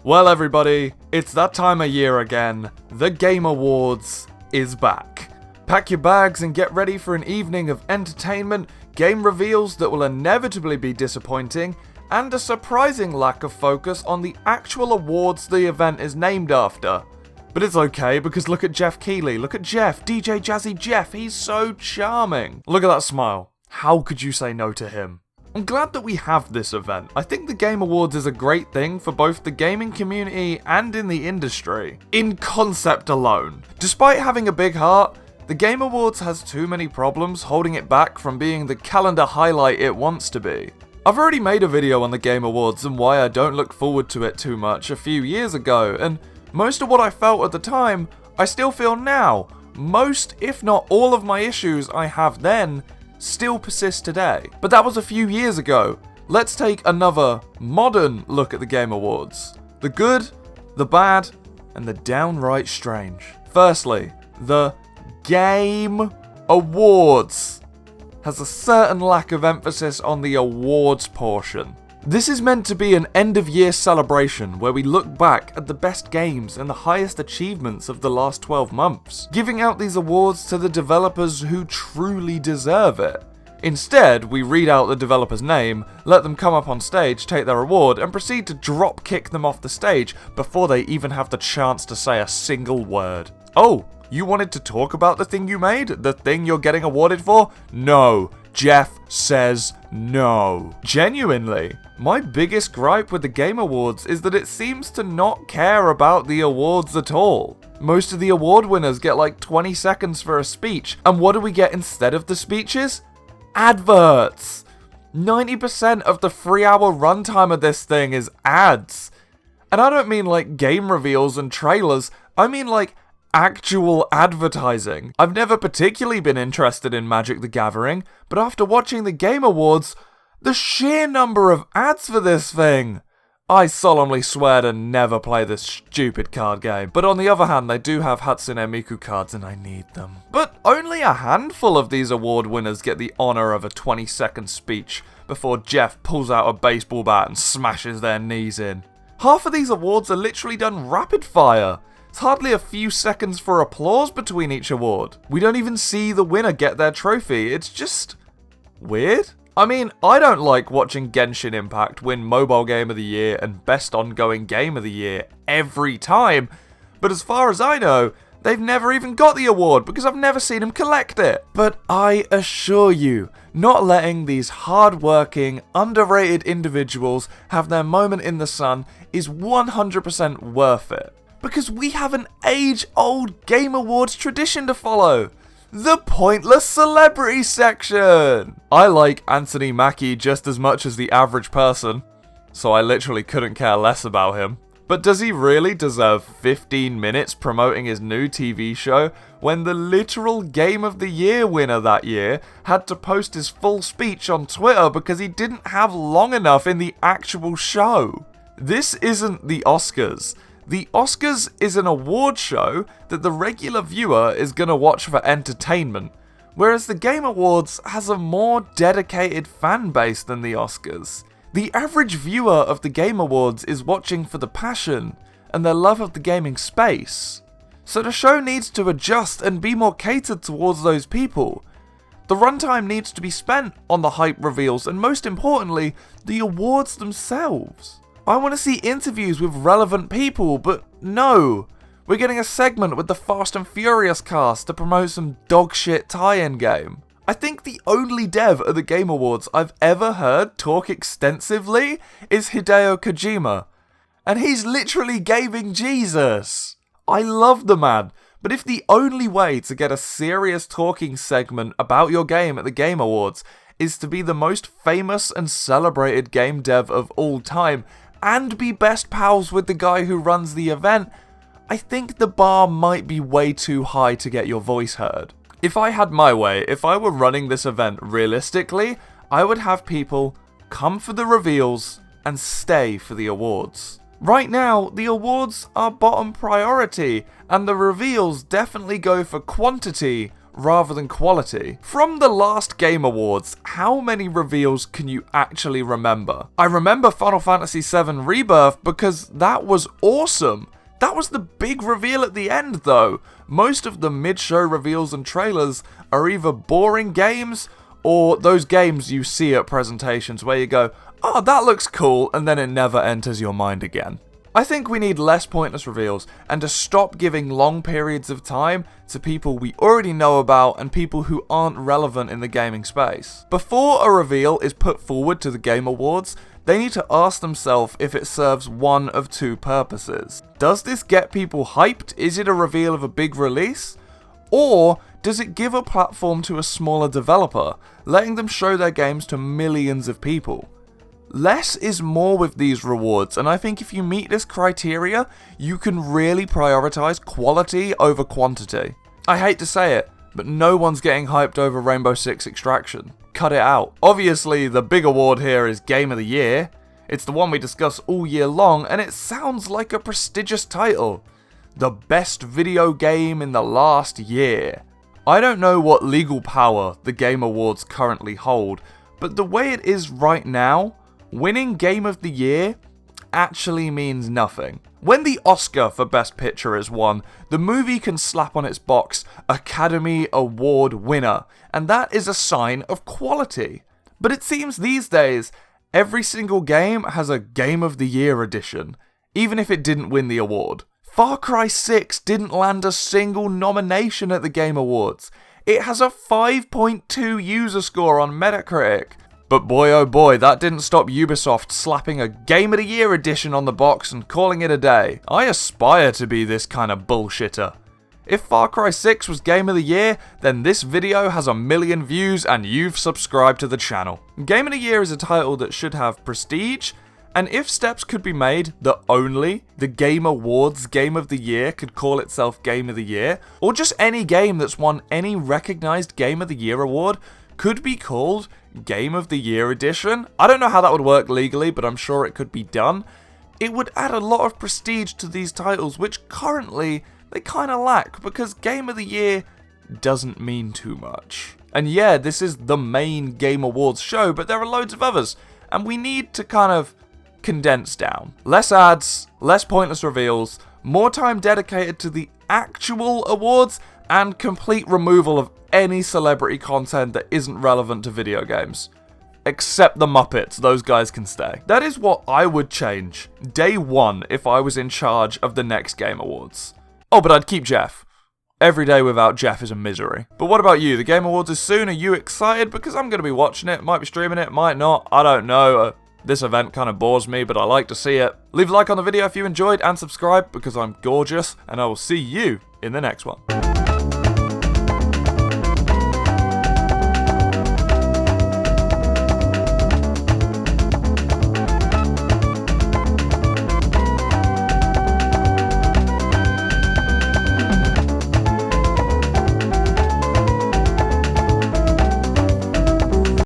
Well everybody, it's that time of year again. The Game Awards is back. Pack your bags and get ready for an evening of entertainment, game reveals that will inevitably be disappointing, and a surprising lack of focus on the actual awards the event is named after. But it's okay, because look at Jeff Keighley, look at Jeff, DJ Jazzy Jeff, he's so charming. Look at that smile. How could you say no to him? I'm glad that we have this event. I think the Game Awards is a great thing for both the gaming community and in the industry. In concept alone. Despite having a big heart, the Game Awards has too many problems holding it back from being the calendar highlight it wants to be. I've already made a video on the Game Awards and why I don't look forward to it too much a few years ago, and most of what I felt at the time, I still feel now. Most, if not all of my issues I have then, still persist today. But that was a few years ago. Let's take another modern look at the Game Awards. The good, the bad, and the downright strange. Firstly, the Game Awards has a certain lack of emphasis on the awards portion. This is meant to be an end-of-year celebration where we look back at the best games and the highest achievements of the last 12 months, giving out these awards to the developers who truly deserve it. Instead, we read out the developer's name, let them come up on stage, take their award, and proceed to drop kick them off the stage before they even have the chance to say a single word. Oh, you wanted to talk about the thing you made? The thing you're getting awarded for? No. Jeff says no. Genuinely, my biggest gripe with the Game Awards is that it seems to not care about the awards at all. Most of the award winners get like 20 seconds for a speech, and what do we get instead of the speeches? Adverts! 90% of the 3-hour runtime of this thing is ads. And I don't mean like game reveals and trailers, I mean like actual advertising. I've never particularly been interested in Magic the Gathering, but after watching the Game Awards, the sheer number of ads for this thing. I solemnly swear to never play this stupid card game. But on the other hand, they do have Hatsune Miku cards and I need them. But only a handful of these award winners get the honor of a 20-second speech before Jeff pulls out a baseball bat and smashes their knees in. Half of these awards are literally done rapid fire. It's hardly a few seconds for applause between each award. We don't even see the winner get their trophy. It's just weird. I mean, I don't like watching Genshin Impact win Mobile Game of the Year and Best Ongoing Game of the Year every time, but as far as I know, they've never even got the award because I've never seen them collect it. But I assure you, not letting these hard-working, underrated individuals have their moment in the sun is 100% worth it. Because we have an age-old Game Awards tradition to follow. The pointless celebrity section! I like Anthony Mackie just as much as the average person, so I literally couldn't care less about him. But does he really deserve 15 minutes promoting his new TV show when the literal Game of the Year winner that year had to post his full speech on Twitter because he didn't have long enough in the actual show? This isn't the Oscars. The Oscars is an award show that the regular viewer is gonna watch for entertainment, whereas the Game Awards has a more dedicated fan base than the Oscars. The average viewer of the Game Awards is watching for the passion and their love of the gaming space. So the show needs to adjust and be more catered towards those people. The runtime needs to be spent on the hype reveals and most importantly, the awards themselves. I want to see interviews with relevant people, but no. We're getting a segment with the Fast and Furious cast to promote some dogshit tie-in game. I think the only dev at the Game Awards I've ever heard talk extensively is Hideo Kojima. And he's literally gaming Jesus. I love the man, but if the only way to get a serious talking segment about your game at the Game Awards is to be the most famous and celebrated game dev of all time, and be best pals with the guy who runs the event, I think the bar might be way too high to get your voice heard. If I had my way, if I were running this event realistically, I would have people come for the reveals and stay for the awards. Right now, the awards are bottom priority, and the reveals definitely go for quantity rather than quality. From the last Game Awards, how many reveals can you actually remember? I remember Final Fantasy VII Rebirth because that was awesome. That was the big reveal at the end though. Most of the mid-show reveals and trailers are either boring games or those games you see at presentations where you go, oh, that looks cool, and then it never enters your mind again. I think we need less pointless reveals and to stop giving long periods of time to people we already know about and people who aren't relevant in the gaming space. Before a reveal is put forward to the Game Awards, they need to ask themselves if it serves one of two purposes. Does this get people hyped? Is it a reveal of a big release? Or does it give a platform to a smaller developer, letting them show their games to millions of people? Less is more with these rewards, and I think if you meet this criteria, you can really prioritize quality over quantity. I hate to say it, but no one's getting hyped over Rainbow Six Extraction. Cut it out. Obviously, the big award here is Game of the Year. It's the one we discuss all year long, and it sounds like a prestigious title. The best video game in the last year. I don't know what legal power the Game Awards currently hold, but the way it is right now, winning Game of the Year actually means nothing. When the Oscar for Best Picture is won, the movie can slap on its box Academy Award winner, and that is a sign of quality. But it seems these days, every single game has a Game of the Year edition, even if it didn't win the award. Far Cry 6 didn't land a single nomination at the Game Awards. It has a 5.2 user score on Metacritic. But boy oh boy, that didn't stop Ubisoft slapping a Game of the Year edition on the box and calling it a day. I aspire to be this kind of bullshitter. If Far Cry 6 was Game of the Year, then this video has 1 million views and you've subscribed to the channel. Game of the Year is a title that should have prestige, and if steps could be made that only the Game Awards Game of the Year could call itself Game of the Year, or just any game that's won any recognized Game of the Year award could be called Game of the Year edition. I don't know how that would work legally, but I'm sure it could be done. It would add a lot of prestige to these titles, which currently they kind of lack, because Game of the Year doesn't mean too much. And yeah, this is the main Game Awards show, but there are loads of others, and we need to kind of condense down. Less ads, less pointless reveals, more time dedicated to the actual awards, and complete removal of any celebrity content that isn't relevant to video games. Except the Muppets, those guys can stay. That is what I would change day one if I was in charge of the next Game Awards. Oh, but I'd keep Jeff. Every day without Jeff is a misery. But what about you? The Game Awards is soon. Are you excited? Because I'm going to be watching it. Might be streaming it, might not. I don't know. This event kind of bores me, but I like to see it. Leave a like on the video if you enjoyed and subscribe because I'm gorgeous, and I will see you in the next one.